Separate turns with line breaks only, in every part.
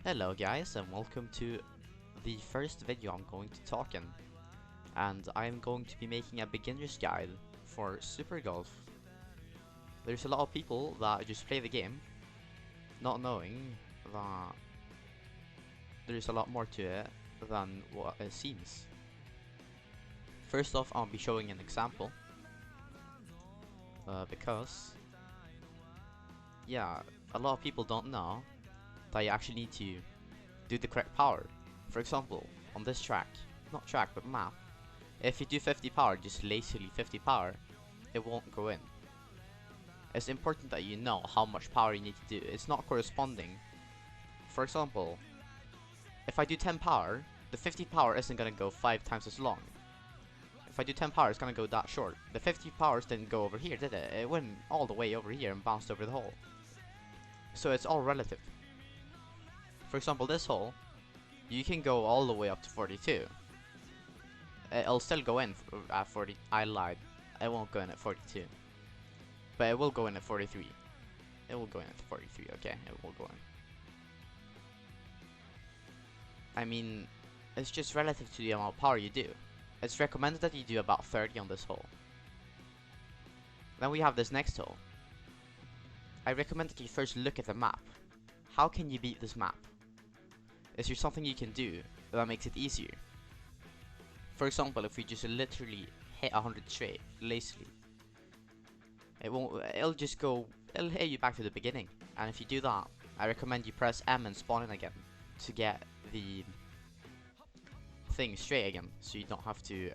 Hello guys and welcome to the first video I'm going to talk in, and I'm going to be making a beginner's guide for Super Golf. There's a lot of people that just play the game not knowing that there's a lot more to it than what it seems. First off, I'll be showing an example because yeah, a lot of people don't know that you actually need to do the correct power. For example, on this track, not track but map, if you do 50 power, just lazily 50 power, it won't go in. It's important that you know how much power you need to do. It's not corresponding. For example, if I do 10 power, the 50 power isn't gonna go 5 times as long. If I do 10 power, it's gonna go that short. The 50 powers didn't go over here, did it? It went all the way over here and bounced over the hole. So it's all relative. For example, this hole, you can go all the way up to 42. It'll still go in at 40. I lied. It won't go in at 42. But it will go in at 43. It will go in at 43, okay? It will go in. I mean, it's just relative to the amount of power you do. It's recommended that you do about 30 on this hole. Then we have this next hole. I recommend that you first look at the map. How can you beat this map? Is there something you can do that makes it easier? For example, if we just literally hit 100 straight, lazily, it'll hit you back to the beginning. And if you do that, I recommend you press M and spawn in again to get the thing straight again, so you don't have to, you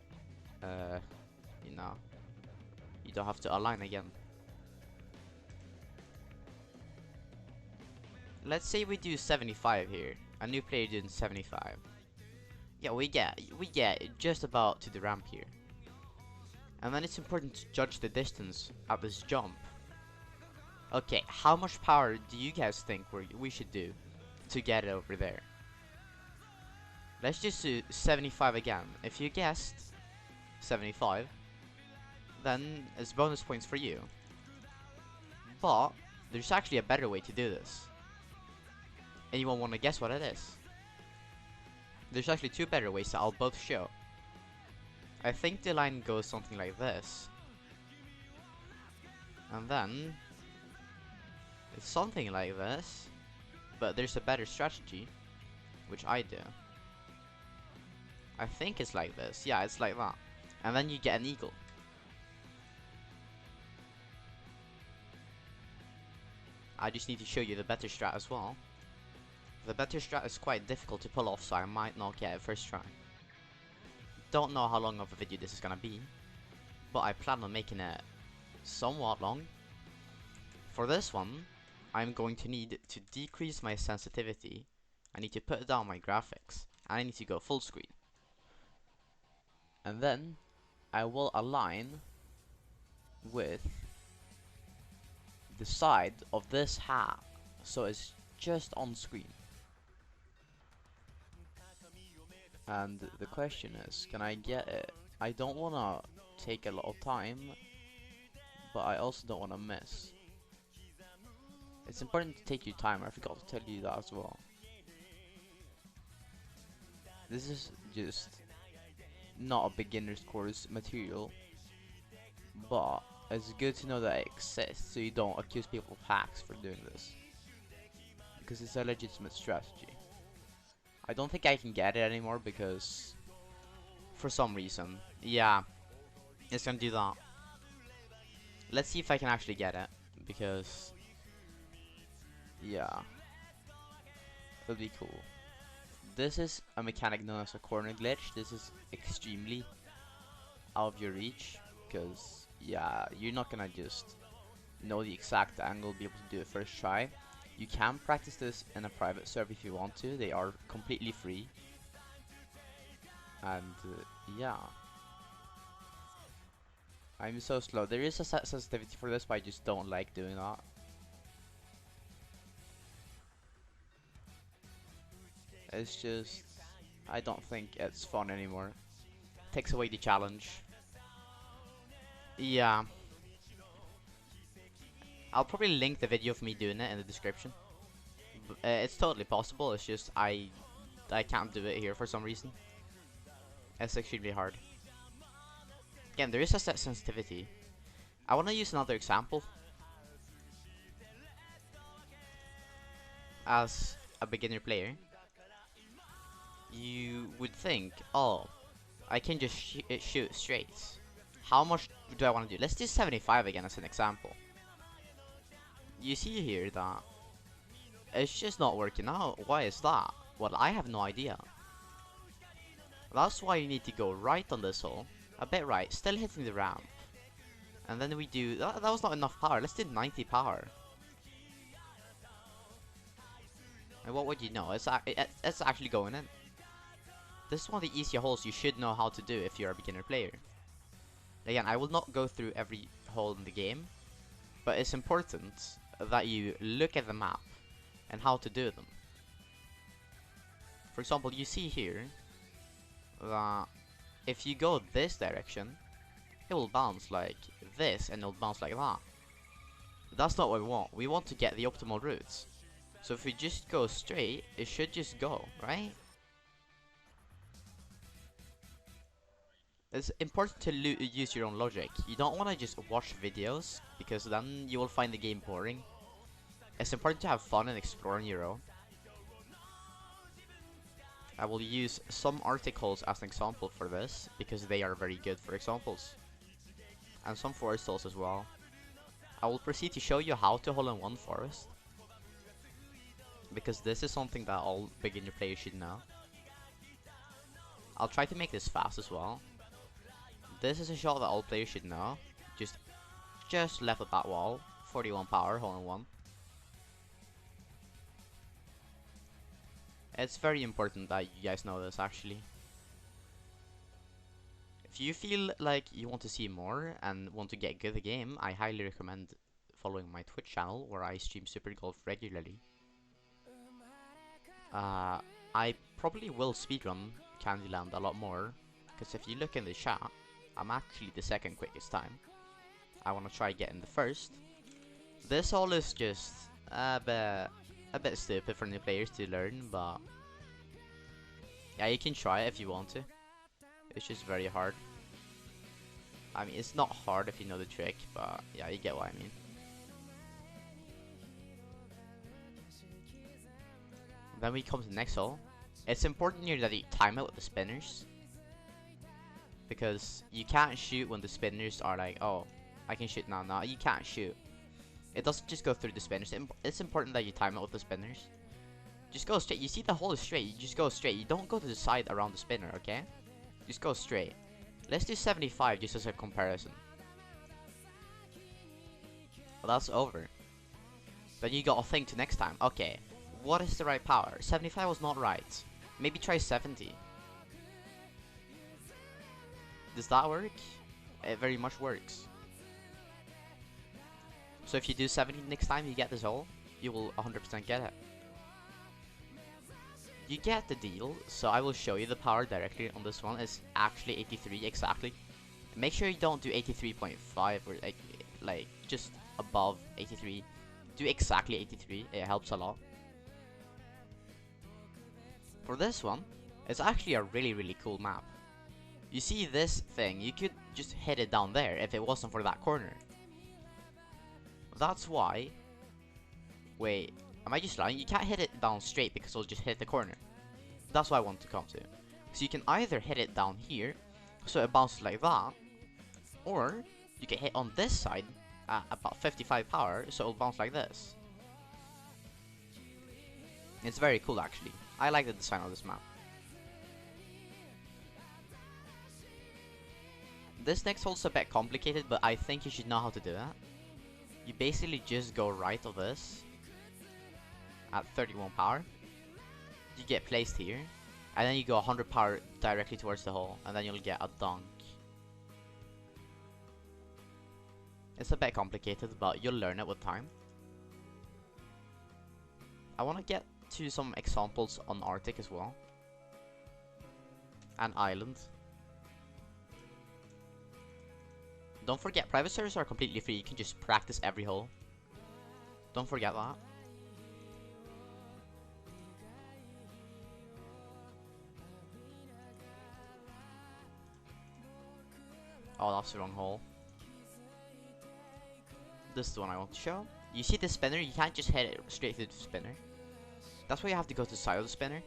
don't have to align again. Let's say we do 75 here. A new player doing 75. Yeah, we get just about to the ramp here. And then it's important to judge the distance at this jump. Okay, how much power do you guys think we should do to get it over there? Let's just do 75 again. If you guessed 75, then it's bonus points for you. But there's actually a better way to do this. Anyone want to guess what it is? There's actually two better ways that I'll both show. I think the line goes something like this. And then it's something like this. But there's a better strategy, which I do. I think it's like this. Yeah, it's like that. And then you get an eagle. I just need to show you the better strat as well. The better strat is quite difficult to pull off, so I might not get it first try. Don't know how long of a video this is gonna be, but I plan on making it somewhat long. For this one, I'm going to need to decrease my sensitivity. I need to put down my graphics, and I need to go full screen. And then, I will align with the side of this hat, so it's just on screen. And the question is, can I get it? I don't wanna take a lot of time, but I also don't wanna miss. It's important to take your time. I forgot to tell you that as well. This is just not a beginner's course material, but it's good to know that it exists, so you don't accuse people of hacks for doing this, because it's a legitimate strategy. I don't think I can get it anymore because for some reason, yeah, it's gonna do that. Let's see if I can actually get it, because yeah, it'll be cool. This is a mechanic known as a corner glitch. This is extremely out of your reach, because yeah, you're not gonna just know the exact angle, be able to do it first try. You can practice this in a private server if you want to. They are completely free. And yeah, I'm so slow. There is a sensitivity for this, but I just don't like doing that. It's just, I don't think it's fun anymore. Takes away the challenge. Yeah. I'll probably link the video of me doing it in the description. It's totally possible. It's just I can't do it here for some reason. It's extremely hard. Again, there is a set sensitivity. I want to use another example. As a beginner player, you would think, oh, I can just shoot straight. How much do I want to do? Let's do 75 again as an example. You see here that it's just not working out. Why is that? Well, I have no idea. That's why you need to go right on this hole, a bit right, still hitting the ramp. And then we do, that was not enough power, let's do 90 power. And what would you know, it's actually going in. This is one of the easier holes you should know how to do if you're a beginner player. Again, I will not go through every hole in the game, but it's important that you look at the map and how to do them. For example, you see here that if you go this direction, it will bounce like this and it will bounce like that. That's not what we want. We want to get the optimal routes. So if we just go straight, it should just go, right? It's important to use your own logic. You don't want to just watch videos, because then you will find the game boring. It's important to have fun and explore on your own. I will use some articles as an example for this, because they are very good for examples. And some forest holes as well. I will proceed to show you how to hole in one forest, because this is something that all beginner players should know. I'll try to make this fast as well. This is a shot that all players should know. Just left of that wall, 41 power, hole in one. It's very important that you guys know this actually. If you feel like you want to see more and want to get good at the game, I highly recommend following my Twitch channel where I stream Super Golf regularly. I probably will speedrun Candyland a lot more, because if you look in the chat, I'm actually the second quickest time. I want to try getting the first. This all is just a bit stupid for new players to learn, but yeah, you can try it if you want to. It's just very hard. I mean, it's not hard if you know the trick, but yeah, you get what I mean. Then we come to the next hole. It's important here that you time it with the spinners, because you can't shoot when the spinners are like, oh, I can shoot now. No, you can't shoot. It doesn't just go through the spinners. It's important that you time it with the spinners. Just go straight. You see the hole is straight. You just go straight. You don't go to the side around the spinner, okay? Just go straight. Let's do 75 just as a comparison. Well, that's over. Then you gotta think to next time. Okay, what is the right power? 75 was not right. Maybe try 70. Does that work? It very much works. So if you do 70 next time you get this hole, you will 100% get it. You get the deal, so I will show you the power directly on this one. It's actually 83 exactly. Make sure you don't do 83.5 or like just above 83. Do exactly 83, it helps a lot. For this one, it's actually a really cool map. You see this thing, you could just hit it down there if it wasn't for that corner. That's why... Wait, am I just lying? You can't hit it down straight because it'll just hit the corner. That's what I want to come to. So you can either hit it down here, so it bounces like that, or you can hit on this side at about 55 power, so it'll bounce like this. It's very cool actually. I like the design of this map. This next hole's a bit complicated, but I think you should know how to do that. You basically just go right of this at 31 power. You get placed here, and then you go 100 power directly towards the hole, and then you'll get a dunk. It's a bit complicated, but you'll learn it with time. I want to get to some examples on Arctic as well, and Island. Don't forget, private servers are completely free. You can just practice every hole. Don't forget that. Oh, that's the wrong hole. This is the one I want to show. You see the spinner? You can't just hit it straight through the spinner. That's why you have to go to the side of the spinner.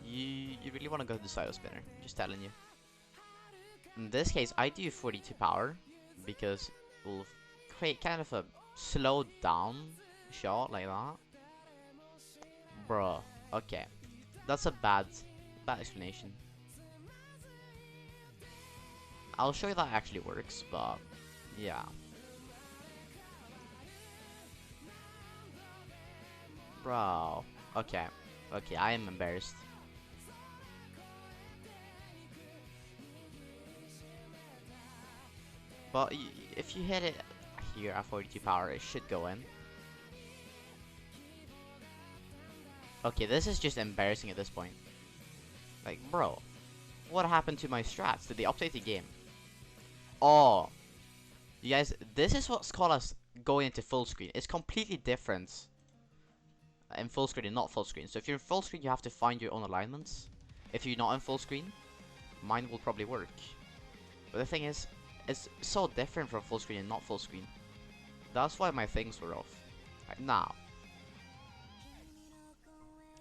You really want to go to the side of the spinner. Just telling you. In this case, I do 42 power because it will create kind of a slowed down shot like that. Bruh. Okay. That's a bad explanation. I'll show you that actually works, but yeah. Bro. Okay. Okay, I am embarrassed. But if you hit it here at 42 power, it should go in. Okay, this is just embarrassing at this point. Like, bro, what happened to my strats? Did they update the game? Oh, you guys, this is what's called as going into full screen. It's completely different in full screen and not full screen. So if you're in full screen, you have to find your own alignments. If you're not in full screen, mine will probably work. But the thing is, it's so different from full screen and not full screen. That's why my things were off. Like, now,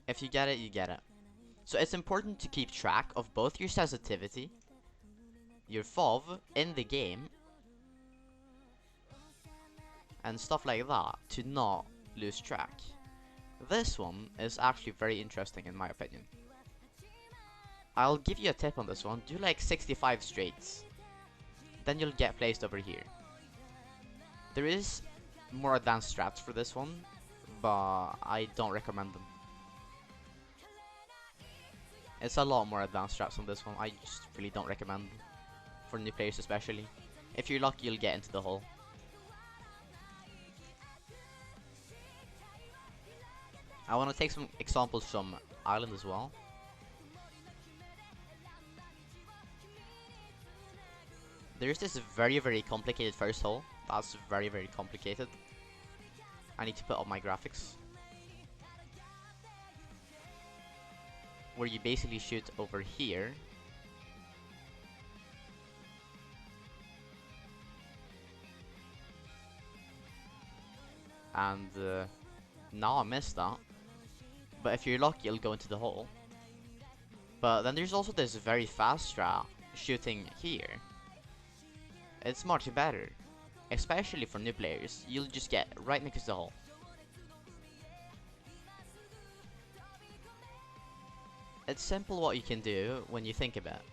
if you get it, you get it. So it's important to keep track of both your sensitivity, your FOV in the game, and stuff like that to not lose track. This one is actually very interesting in my opinion. I'll give you a tip on this one. Do like 65 straights. Then you'll get placed over here. There is more advanced strats for this one, but I don't recommend them. It's a lot more advanced strats on this one. I just really don't recommend them. For new players especially. If you're lucky, you'll get into the hole. I want to take some examples from Ireland as well. There's this very complicated first hole. That's very complicated. I need to put up my graphics. Where you basically shoot over here. And now I missed that. But if you're lucky, you'll go into the hole. But then there's also this very fast strat shooting here. It's much better, especially for new players. You'll just get right next to the hole. It's simple what you can do when you think about it.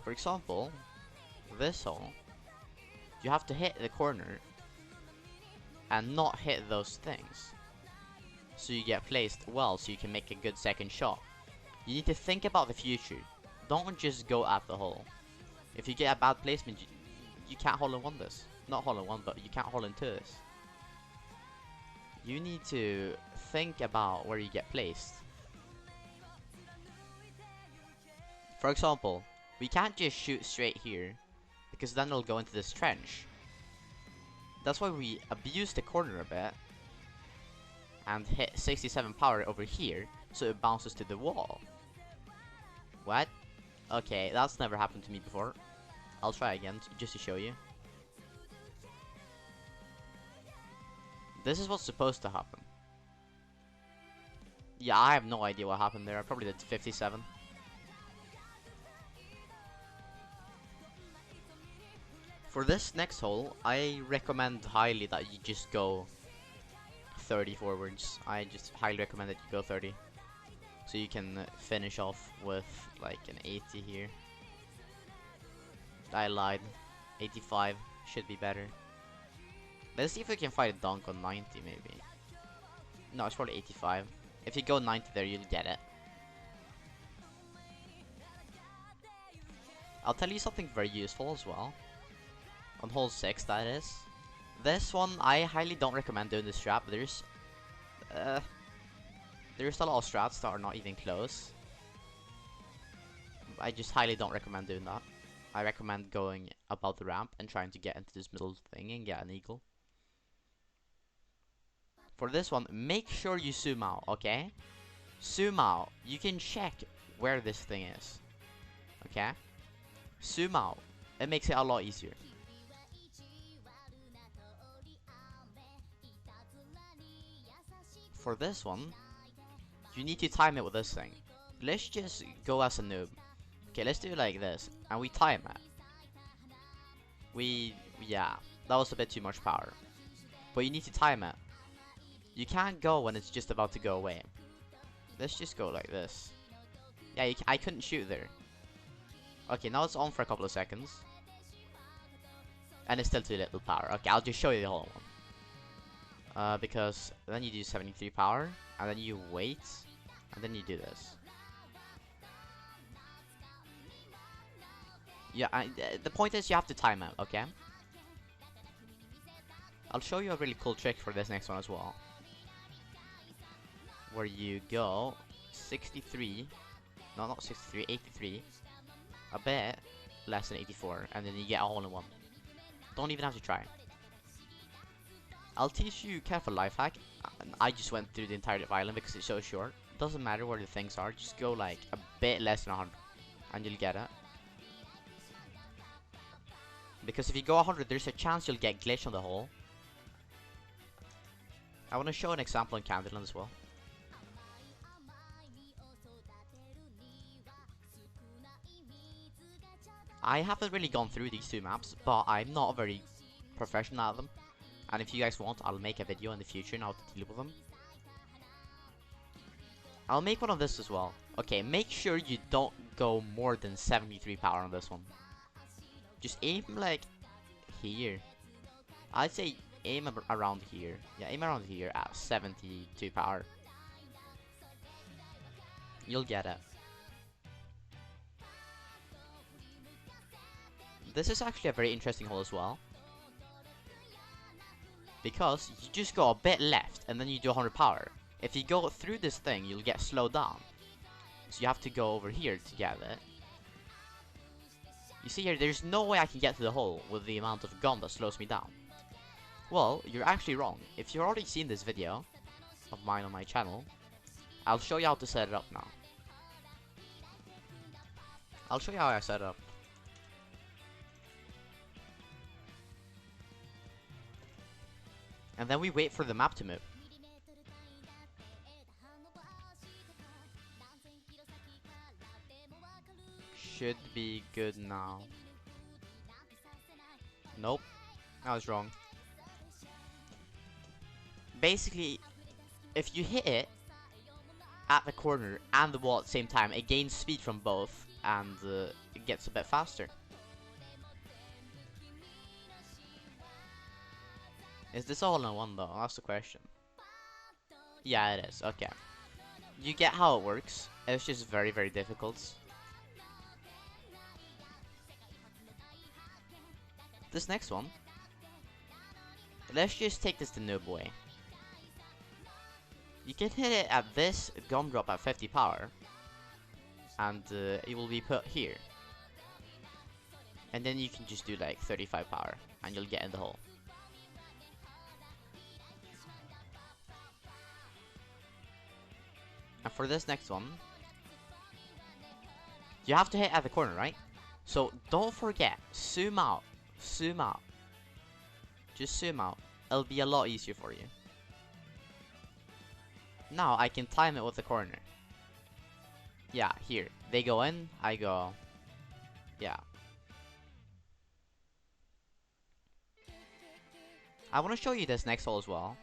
For example, this hole, you have to hit the corner and not hit those things, so you get placed well, so you can make a good second shot. You need to think about the future. Don't just go at the hole. If you get a bad placement, you can't hole in one this. Not hole in one, but you can't hole in two this. You need to think about where you get placed. For example, we can't just shoot straight here, because then it'll go into this trench. That's why we abuse the corner a bit and hit 67 power over here, so it bounces to the wall. What? Okay, that's never happened to me before. I'll try again, just to show you. This is what's supposed to happen. Yeah, I have no idea what happened there. I probably did 57. For this next hole, I recommend highly that you just go 30 forwards. I just highly recommend that you go 30. So you can finish off with like an 80 here. I lied. 85 should be better. Let's see if we can find a dunk on 90 maybe. No, it's probably 85. If you go 90 there, you'll get it. I'll tell you something very useful as well. On hole 6, that is. This one, I highly don't recommend doing this strat. There's a lot of strats that are not even close. I just highly don't recommend doing that. I recommend going above the ramp and trying to get into this middle thing and get an eagle. For this one, make sure you zoom out, okay? Zoom out. You can check where this thing is. Okay? Zoom out. It makes it a lot easier. For this one, you need to time it with this thing. Let's just go as a noob. Okay, let's do it like this, and we time it. Yeah, that was a bit too much power. But you need to time it. You can't go when it's just about to go away. Let's just go like this. Yeah, I couldn't shoot there. Okay, now it's on for a couple of seconds. And it's still too little power. Okay, I'll just show you the whole one. Because then you do 73 power, and then you wait, and then you do this. Yeah, the point is you have to time out, okay? I'll show you a really cool trick for this next one as well. Where you go 63, no, not 63, 83, a bit less than 84, and then you get a hole in one. Don't even have to try. I'll teach you careful life hack. I just went through the entire island because it's so short. Doesn't matter where the things are, just go like a bit less than 100 and you'll get it. Because if you go 100, there's a chance you'll get glitch on the hole. I want to show an example in Candyland as well. I haven't really gone through these two maps, but I'm not very professional at them. And if you guys want, I'll make a video in the future on how to deal with them. I'll make one of this as well. Okay, make sure you don't go more than 73 power on this one. Just aim like here. I'd say aim around here. Yeah, aim around here at 72 power. You'll get it. This is actually a very interesting hole as well. Because you just go a bit left and then you do 100 power. If you go through this thing, you'll get slowed down. So you have to go over here to get it. You see here, there's no way I can get to the hole with the amount of gun that slows me down. Well, you're actually wrong. If you've already seen this video of mine on my channel, I'll show you how to set it up now. I'll show you how I set it up. And then we wait for the map to move. Should be good now. Nope, I was wrong. Basically, if you hit it at the corner and the wall at the same time, it gains speed from both and it gets a bit faster. Is this all in one though? That's the question. Yeah, it is. Okay. You get how it works. It's just very, very difficult. This next one. Let's just take this the noob way. You can hit it at this gumdrop at 50 power. And it will be put here. And then you can just do like 35 power. And you'll get in the hole. And for this next one, you have to hit at the corner, right? So don't forget, zoom out, zoom out. Just zoom out. It'll be a lot easier for you. Now I can time it with the corner. Yeah, here. They go in, I go. Yeah. I want to show you this next hole as well.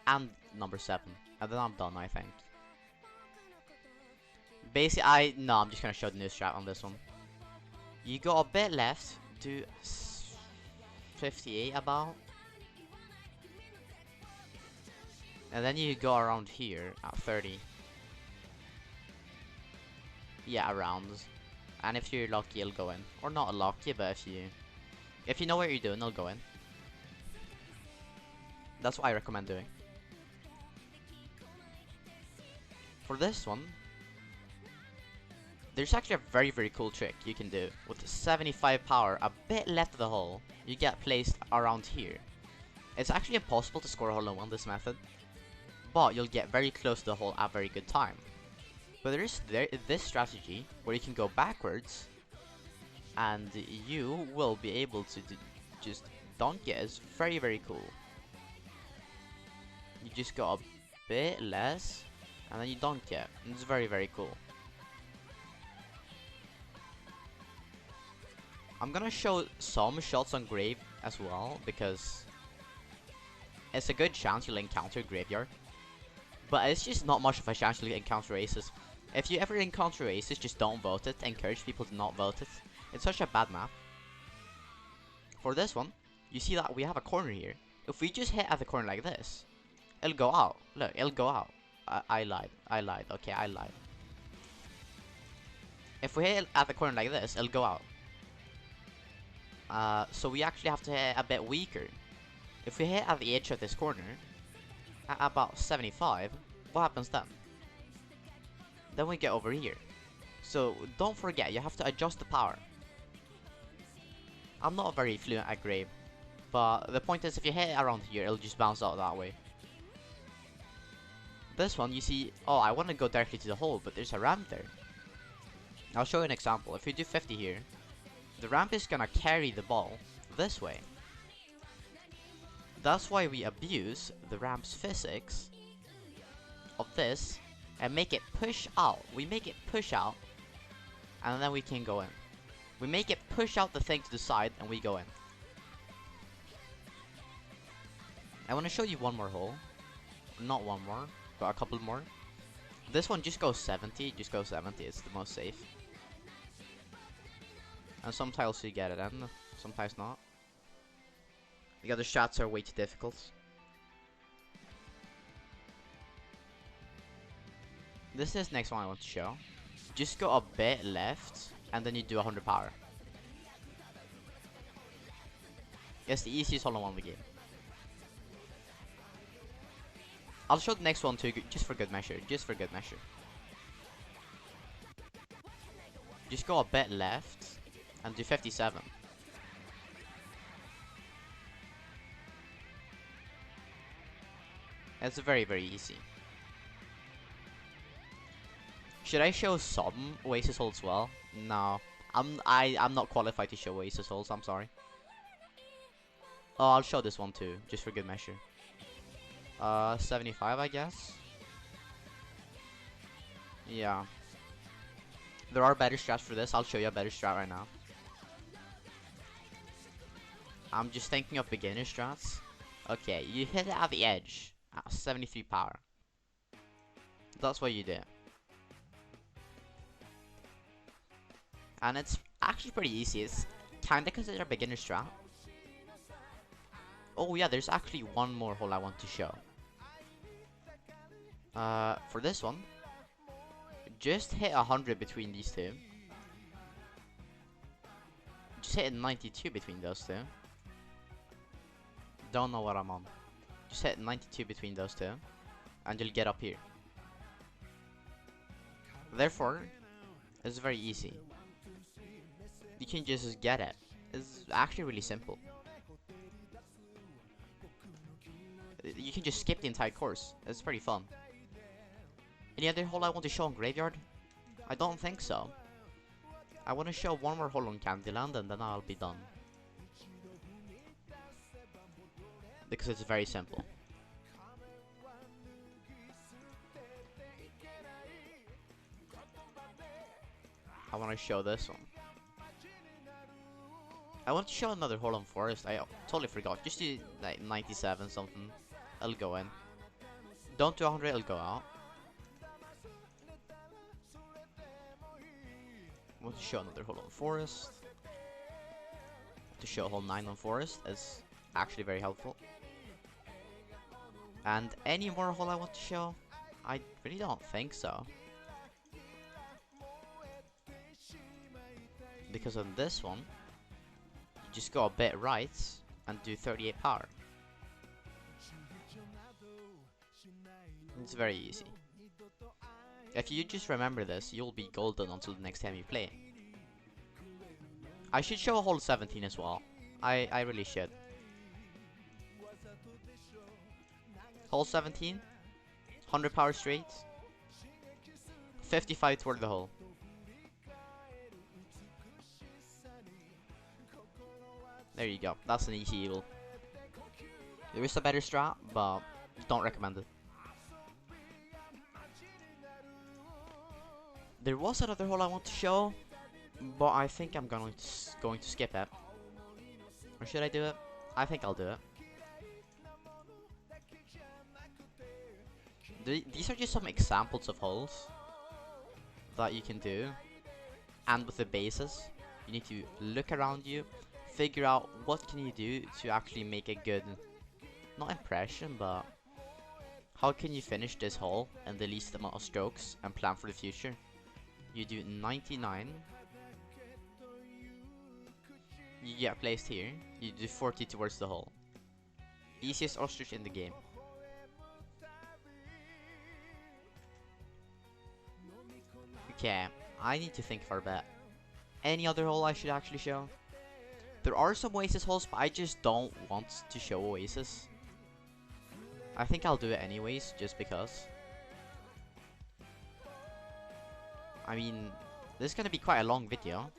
And number 7. And then I'm done, I think. Basically, I'm just gonna show the new strat on this one. You go a bit left, do 58 about. And then you go around here at 30. Yeah, around. And if you're lucky, it'll go in. Or not lucky, but if you know what you're doing, it'll go in. That's what I recommend doing. For this one, there's actually a very, very cool trick you can do. With 75 power, a bit left of the hole, you get placed around here. It's actually impossible to score a hole in one this method, but you'll get very close to the hole at a very good time. But this strategy where you can go backwards and you will be able to just dunk it. It's very, very cool. You just go a bit less and then you dunk it. It's very, very cool. I'm gonna show some shots on Grave as well because it's a good chance you'll encounter Graveyard. But it's just not much of a chance you'll encounter Aces. If you ever encounter Aces, just don't vote it. Encourage people to not vote it. It's such a bad map. For this one, you see that we have a corner here. If we just hit at the corner like this, it'll go out. Look, it'll go out. I lied. Okay, I lied. If we hit at the corner like this, it'll go out. So we actually have to hit a bit weaker. If we hit at the edge of this corner, at about 75, what happens then? Then we get over here. So don't forget, you have to adjust the power. I'm not very fluent at Grave, but the point is if you hit it around here, it'll just bounce out that way. This one, you see, oh, I want to go directly to the hole, but there's a ramp there. I'll show you an example. If we do 50 here, the ramp is gonna carry the ball this way. That's why we abuse the ramp's physics of this and make it push out. We make it push out and then we can go in. We make it push out the thing to the side and we go in. I want to show you one more hole. Not one more, but a couple more. This one just goes 70, just go 70, it's the most safe. And sometimes you get it in, sometimes not. The other shots are way too difficult. This is next one I want to show. Just go a bit left, and then you do 100 power. It's the easiest hole in one in the game. I'll show the next one too, just for good measure. Just for good measure. Just go a bit left, and do 57. It's very, very easy. Should I show some Oasis holes as well? No. I'm not qualified to show Oasis holes, I'm sorry. Oh, I'll show this one too, just for good measure. 75 I guess? Yeah. There are better strats for this, I'll show you a better strat right now. I'm just thinking of beginner strats. Okay, you hit it at the edge at 73 power. That's what you do. And it's actually pretty easy. It's kinda considered a beginner strat. Oh yeah, there's actually one more hole I want to show. For this one, just hit 100 between these two. Just hit 92 between those two. Don't know what I'm on. Just hit 92 between those two, and you'll get up here. Therefore, it's very easy. You can just get it. It's actually really simple. You can just skip the entire course. It's pretty fun. Any other hole I want to show on Graveyard? I don't think so. I want to show one more hole on Candyland and then I'll be done. Because it's very simple. I want to show this one. I want to show another hole on Forest. I totally forgot. Just do like 97 something. It'll go in. Don't do 100, it'll go out. I want to show another hole on Forest. To show hole 9 on Forest is actually very helpful. And any more hole I want to show? I really don't think so. Because on this one, you just go a bit right and do 38 power. It's very easy. If you just remember this, you'll be golden until the next time you play. I should show hole 17 as well. I really should. Hole 17, 100 power straight, 55 toward the hole. There you go. That's an easy eagle. There is a better strat, but don't recommend it. There was another hole I want to show, but I think I'm going to skip it. Or should I do it? I think I'll do it. These are just some examples of holes that you can do, and with the bases, you need to look around you, figure out what can you do to actually make a good, not impression, but how can you finish this hole in the least amount of strokes and plan for the future. You do 99, you get placed here, you do 40 towards the hole. Easiest ostrich in the game. Okay, I need to think for a bit. Any other hole I should actually show? There are some Oasis holes, but I just don't want to show Oasis. I think I'll do it anyways, just because. I mean, this is gonna be quite a long video.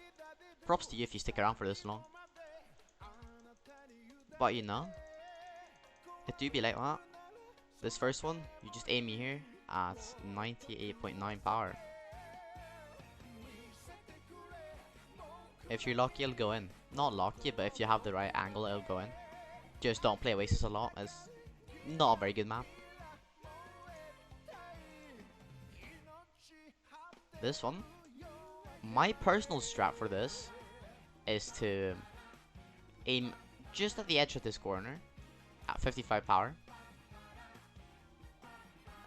Props to you if you stick around for this long. But you know, it do be like that. This first one, you just aim me here at 98.9 power. If you're lucky, it'll go in. Not lucky, but if you have the right angle, it'll go in. Just don't play Oasis a lot. It's not a very good map. This one, my personal strat for this is to aim just at the edge of this corner at 55 power,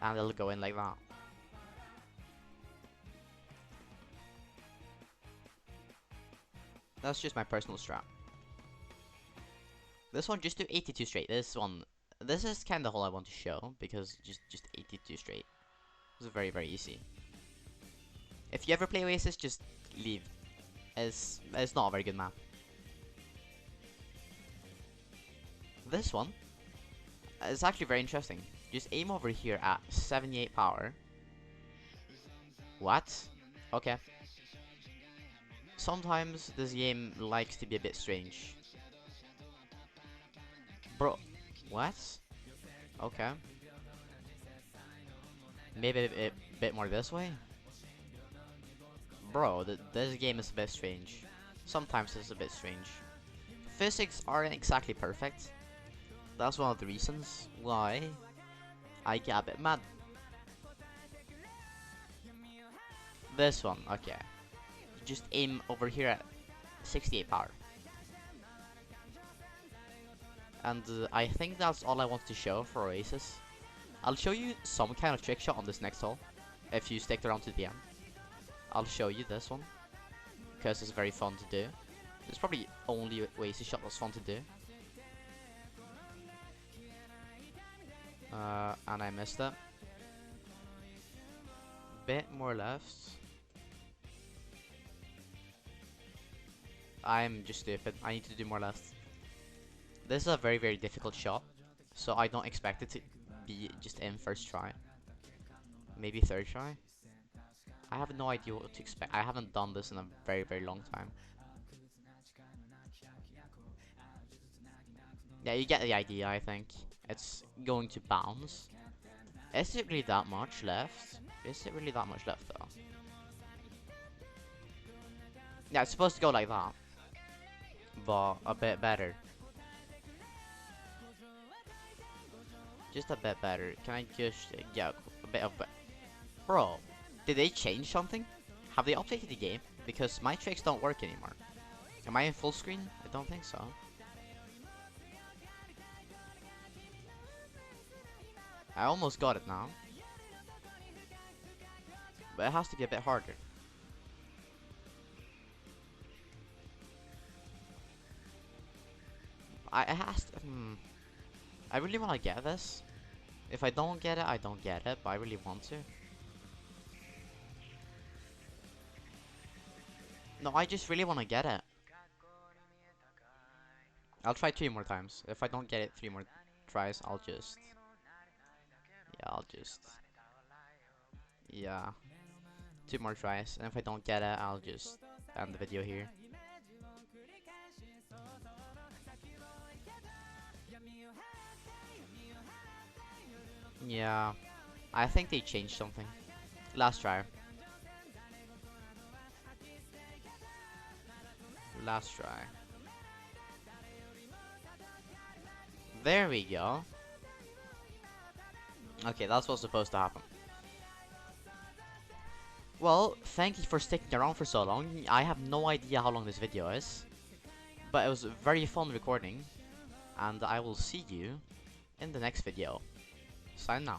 and it'll go in like that. That's just my personal strat. This one, just do 82 straight. This is kind of the hole I want to show, because just 82 straight. It's very, very easy. If you ever play Oasis, just leave. It's not a very good map. This one is actually very interesting. Just aim over here at 78 power. What? Okay. Sometimes this game likes to be a bit strange. Bro, what? Okay. Maybe a bit more this way? Bro, this game is a bit strange. Sometimes it's a bit strange. Physics aren't exactly perfect. That's one of the reasons why I get a bit mad. This one, okay. Just aim over here at 68 power. And I think that's all I want to show for Oasis. I'll show you some kind of trick shot on this next hole, if you stick around to the end. I'll show you this one, because it's very fun to do. It's probably only Oasis shot that's fun to do. And I missed it. Bit more left. I'm just stupid. I need to do more left. This is a very, very difficult shot, so I don't expect it to be just in first try. Maybe third try. I have no idea what to expect. I haven't done this in a very, very long time. Yeah, you get the idea, I think. It's going to bounce. Is it really that much left? Is it really that much left, though? Yeah, it's supposed to go like that, but a bit better. Just a bit better. Can I just get a bit of... Bro, did they change something? Have they updated the game? Because my tricks don't work anymore. Am I in full screen? I don't think so. I almost got it now. But it has to be a bit harder. It has to... I really want to get this. If I don't get it, I don't get it. But I really want to. No, I just really want to get it. I'll try 3 more times. If I don't get it 3 more tries, I'll just... Yeah, I'll just... Yeah. 2 more tries, and if I don't get it, I'll just end the video here. Yeah, I think they changed something. Last try. Last try. There we go. Okay, that's what's supposed to happen. Well, thank you for sticking around for so long. I have no idea how long this video is, but it was very fun recording, and I will see you in the next video. Sign out.